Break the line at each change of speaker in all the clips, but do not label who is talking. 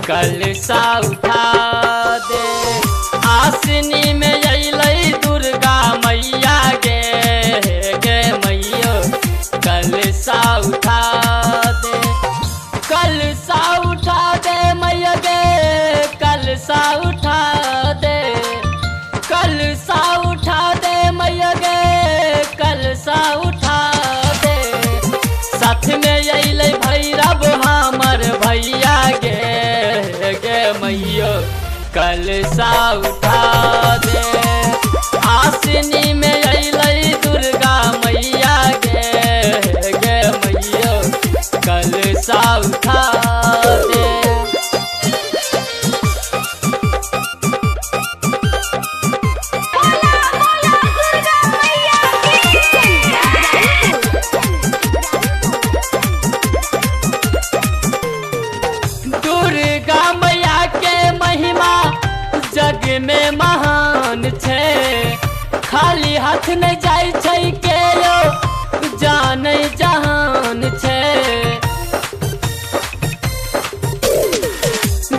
कलशा उठा दे। आसिनी में अइलै दुर्गा मैया गे मैयो कलशा उठा दे। कलशा उठा दे मैया गे कलशा उठा दे। कलशा उठा दे मैया गे कलशा उठा दे। साथ में अइलै भैरव हमर भैया गे मैयो कलशा उठा दे। आसिनी में अइलै दुर्गा मैया गे मैयो कलशा उठा दे। दुर्गा मैया के महिमा जग में महान छे। खाली हाथ न जाय छै के यो जानै जहान छे।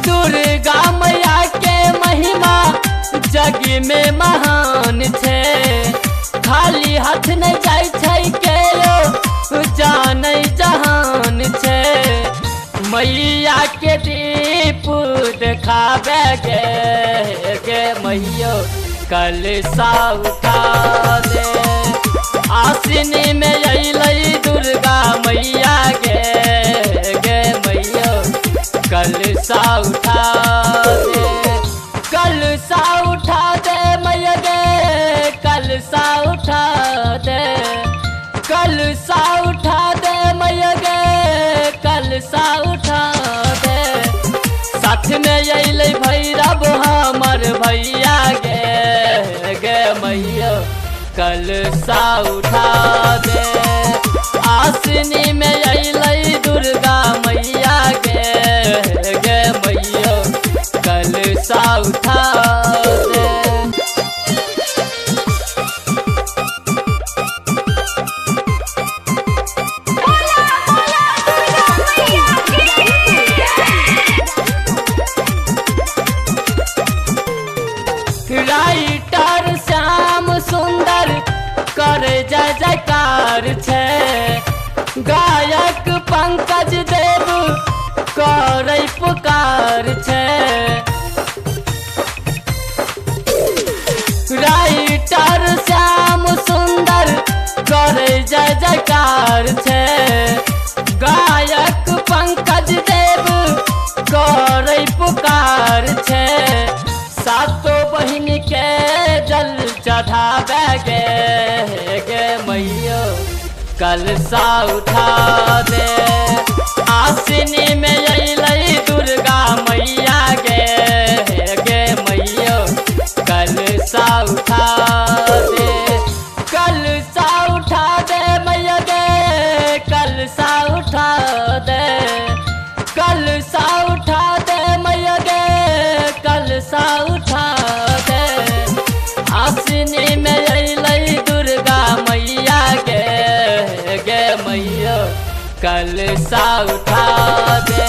दुर्गा मैया के महिमा जग में महान छे। खाली हाथ न जाय छै के यो जानै जहान छे। मैया के दीप देखावे गे मैयो कलशा उठा दे। आसिनी में अइलै दुर्गा मैया गे मैयो कलशा उठा दे। कलशा उठा दे मैया गे कलशा उठा दे। कलशा उठा दे मैया गे कलशा उठा दे। साथ में अइलै भैरव हमर भैया गे मैयो कलशा उठा दे। आसिनी में अइलै दुर्गा मैया गे मैयो कलशा उठा दे। राइटर श्याम सुंदर करे जय जयकार छे। गायक पंकज देव करे पुकार छे। राइटर श्याम सुंदर करे जय जयकार छे। गायक पंकज देव करे पुकार छे। सातो बहिन के जल चढ़ावे गे मैयो कलशा उठा दे। आसिनी में अइलै दुर्गा मैया गे मैयो कलशा उठा दे। कलशा उठा दे मैया गे कलशा उठा दे। कलशा उठा दे मैया गे कलशा उठा दे। आसिनी में अइलै दुर्गा मैया गे मैयो कलशा उठा दे।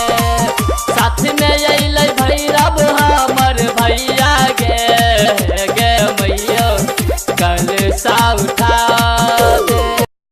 साथ में अइलै